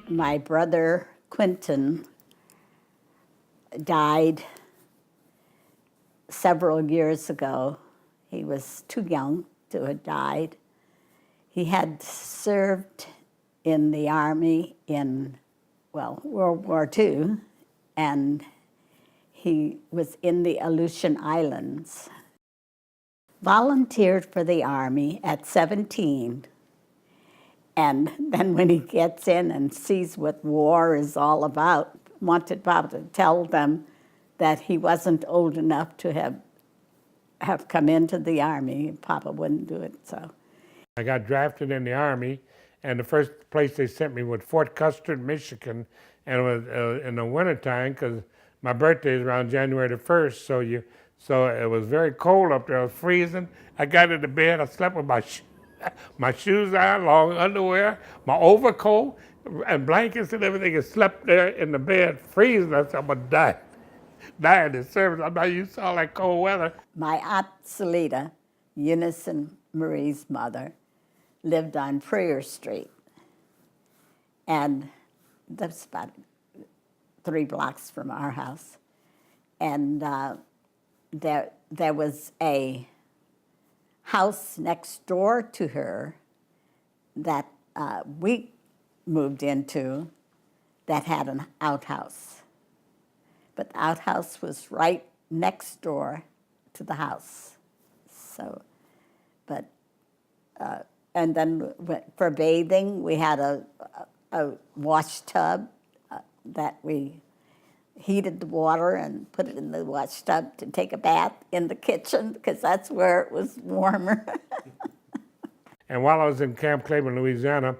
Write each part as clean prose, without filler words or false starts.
My brother Quentin died several years ago. He was too young to have died. He had served in the Army in, well, World War II, and he was in the Aleutian Islands. Volunteered for the Army at 17. And then when he gets in and sees what war is all about, wanted Papa to tell them that he wasn't old enough to have come into the Army. Papa wouldn't do it, so. I got drafted in the Army, and the first place they sent me was Fort Custer, Michigan, and it was in the wintertime because my birthday is around January the 1st, so it was very cold up there. I was freezing. I got into bed. I slept with my shoes on, long underwear, my overcoat, and blankets and everything, and slept there in the bed, freezing. I said, I'm going to die in the service. I'm not used to all that cold weather. My Aunt Selita, Eunice and Marie's mother, lived on Freer Street. And that's about 3 blocks from our house. And there was a house next door to her that we moved into that had an outhouse. But the outhouse was right next door to the house. So, but, and then for bathing, we had a wash tub that we heated the water and put it in the wash tub to take a bath in the kitchen because that's where it was warmer. And while I was in Camp Claiborne, Louisiana,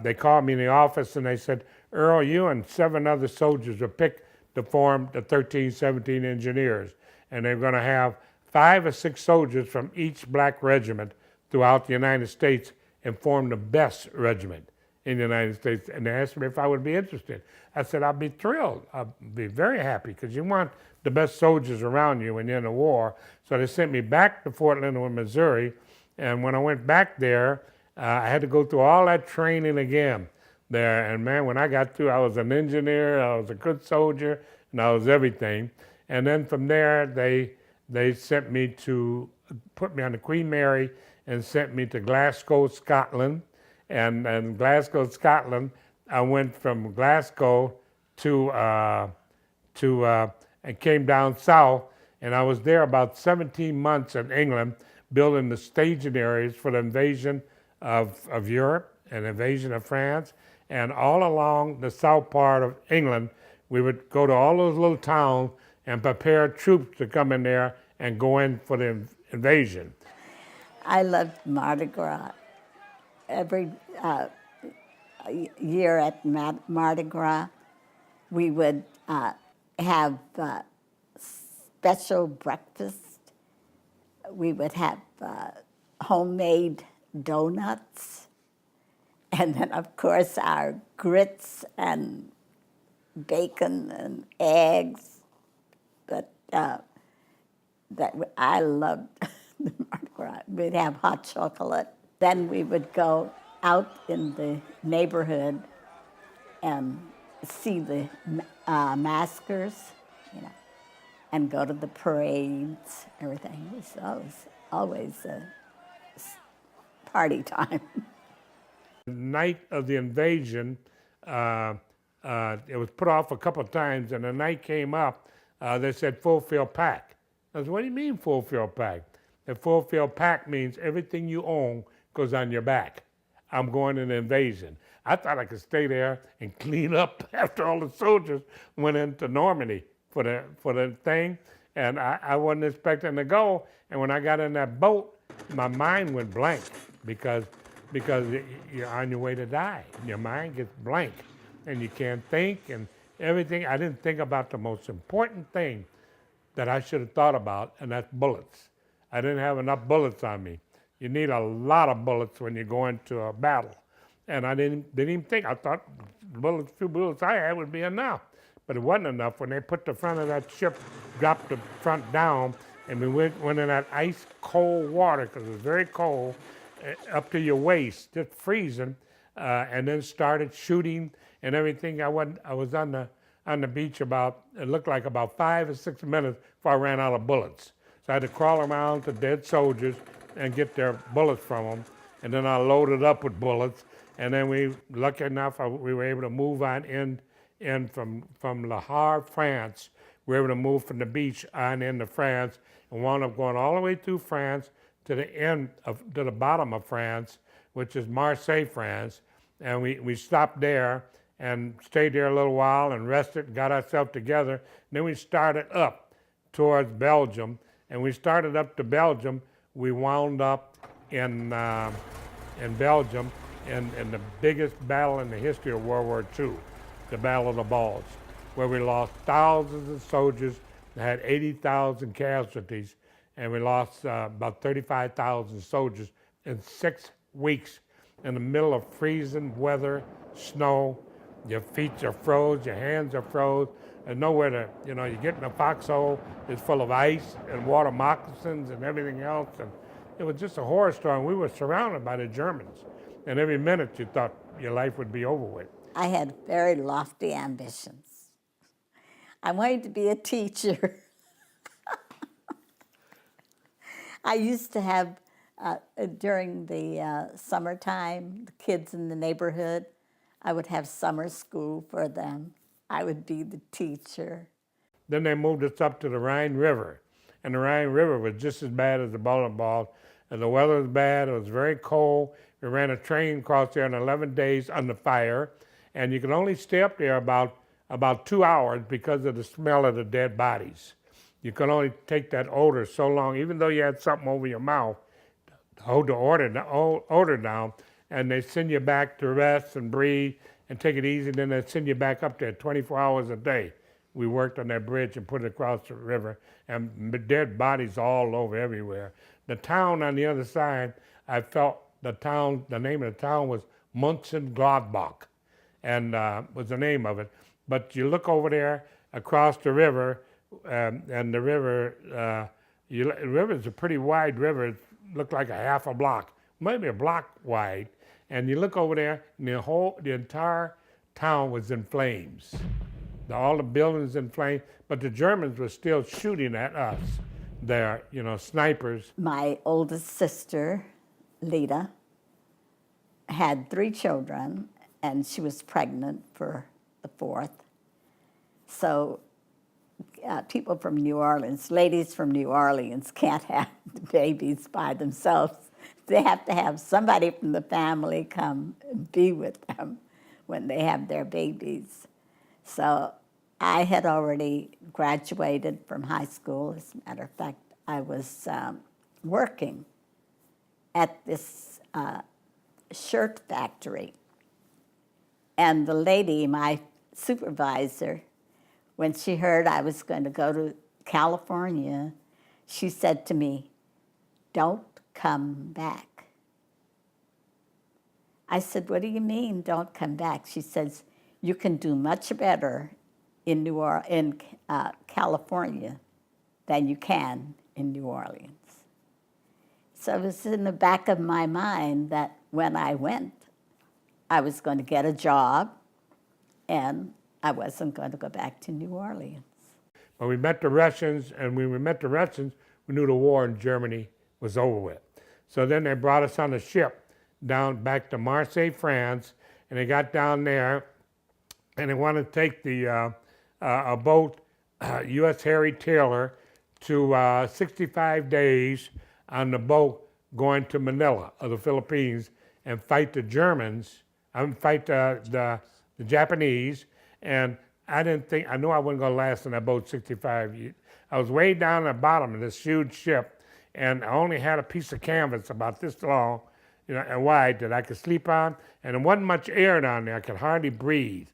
they called me in the office and they said, Earl, you and 7 other soldiers were picked to form the 1317 Engineers. And they're going to have 5 or 6 soldiers from each black regiment throughout the United States and form the best regiment in the United States. And they asked me if I would be interested. I said, I'd be thrilled. I'd be very happy because you want the best soldiers around you when you're in a war. So they sent me back to Fort Leonard, Missouri. And when I went back there, I had to go through all that training again there. And man, when I got through, I was an engineer, I was a good soldier, and I was everything. And then from there, they sent me to, put me on the Queen Mary and sent me to Glasgow, Scotland. And Glasgow, Scotland, I went from Glasgow to and came down south, and I was there about 17 months in England, building the staging areas for the invasion of Europe and invasion of France. And all along the south part of England, we would go to all those little towns and prepare troops to come in there and go in for the invasion. I loved Mardi Gras. Every year at Mardi Gras, we would have special breakfast. We would have homemade donuts, and then of course our grits and bacon and eggs. But that I loved the Mardi Gras. We'd have hot chocolate. Then we would go out in the neighborhood and see the maskers, you know, and go to the parades, everything. It was always a party time. The night of the invasion, it was put off a couple of times, and the night came up, they said full field pack. I said, what do you mean full field pack? The full field pack means everything you own goes on your back. I'm going in an invasion. I thought I could stay there and clean up after all the soldiers went into Normandy for the thing, and I wasn't expecting to go. And when I got in that boat, my mind went blank because you're on your way to die. Your mind gets blank, and you can't think and everything. I didn't think about the most important thing that I should have thought about, and that's bullets. I didn't have enough bullets on me. You need a lot of bullets when you go into a battle. and I didn't even think. I thought the few bullets I had would be enough, but it wasn't enough. When they put the front of that ship, dropped the front down, and we went in that ice cold water because it was very cold, up to your waist, just freezing, and then started shooting and everything. I was on the beach it looked like about 5 or 6 minutes before I ran out of bullets. So I had to crawl around to dead soldiers and get their bullets from them. And then I loaded up with bullets. And then lucky enough, we were able to move on in from Le Havre, France. We were able to move from the beach on into France and wound up going all the way through France to the bottom of France, which is Marseille, France. And we stopped there and stayed there a little while and rested and got ourselves together. And then we started up towards Belgium. And we started up to Belgium. We wound up in Belgium in the biggest battle in the history of World War II, the Battle of the Bulge, where we lost thousands of soldiers and had 80,000 casualties, and we lost about 35,000 soldiers in 6 weeks in the middle of freezing weather, snow. Your feet are froze, your hands are froze, and nowhere to, you get in a foxhole, it's full of ice and water moccasins and everything else, and it was just a horror story. We were surrounded by the Germans, and every minute you thought your life would be over with. I had very lofty ambitions. I wanted to be a teacher. I used to have, during the summertime, the kids in the neighborhood, I would have summer school for them. I would be the teacher. Then they moved us up to the Rhine River, and the Rhine River was just as bad as the Bowling Ball. And the weather was bad, it was very cold. We ran a train across there in 11 days under fire, and you could only stay up there about 2 hours because of the smell of the dead bodies. You could only take that odor so long, even though you had something over your mouth, to hold the odor down, and they send you back to rest and breathe and take it easy, then they send you back up there 24 hours a day. We worked on that bridge and put it across the river, and dead bodies all over everywhere. The town on the other side, I felt the name of the town was Mönchengladbach, and was the name of it. But you look over there across the river, and the river, the river is a pretty wide river. It looked like a half a block, maybe a block wide. And you look over there, and the entire town was in flames. All the buildings in flames, but the Germans were still shooting at us. They're, snipers. My oldest sister, Lita, had 3 children, and she was pregnant for the 4th. So people from New Orleans, ladies from New Orleans, can't have the babies by themselves. They have to have somebody from the family come and be with them when they have their babies. So I had already graduated from high school. As a matter of fact, I was working at this shirt factory. And the lady, my supervisor, when she heard I was going to go to California, she said to me, "Don't come back." I said, "What do you mean, don't come back?" She says, "You can do much better in California than you can in New Orleans." So it was in the back of my mind that when I went, I was going to get a job, and I wasn't going to go back to New Orleans. When we met the Russians, and when we met the Russians, we knew the war in Germany was over with. So then they brought us on a ship down back to Marseille, France, and they got down there, and they wanted to take a boat, U.S. Harry Taylor, to 65 days on the boat going to Manila of the Philippines and fight the Germans, fight the Japanese, and I knew I wasn't going to last in that boat 65 years. I was way down at the bottom of this huge ship, and I only had a piece of canvas about this long, and wide that I could sleep on, and there wasn't much air down there. I could hardly breathe,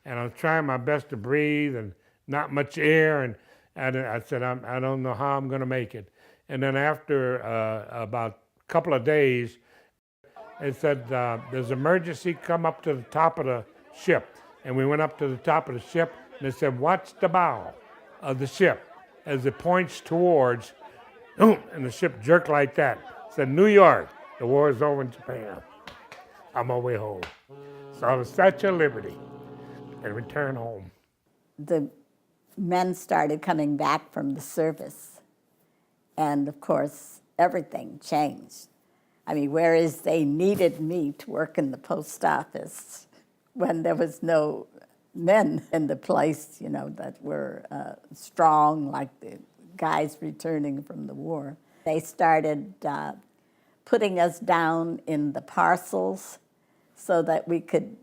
and I was trying my best to breathe, and not much air, and I said, I don't know how I'm going to make it. And then after about a couple of days, They said, there's emergency, come up to the top of the ship. And we went up to the top of the ship, and they said, watch the bow of the ship as it points towards, and the ship jerked like that. It said, New York, the war is over in Japan. On my way home. Saw the Statue of Liberty and returned home. The men started coming back from the service. And of course, everything changed. I mean, whereas they needed me to work in the post office when there was no men in the place, you know, that were strong, like the guys returning from the war. They started putting us down in the parcels so that we could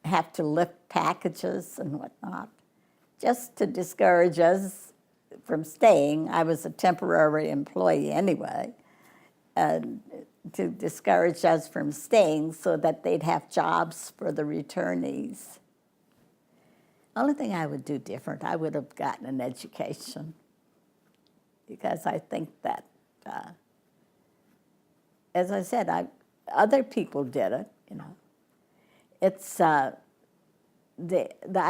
have to lift packages and whatnot, just to discourage us from staying. I was a temporary employee anyway, and to discourage us from staying so that they'd have jobs for the returnees. Only thing I would do different, I would have gotten an education, because I think that, as I said, other people did it, you know. It's, I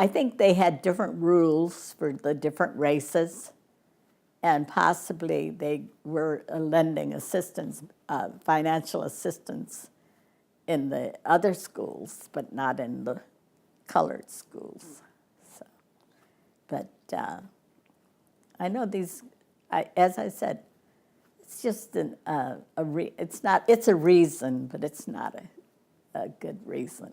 think they had different rules for the different races, and possibly they were lending assistance, financial assistance in the other schools, but not in the colored schools. So, but I know these, as I said, it's just it's a reason, but it's not a good reason.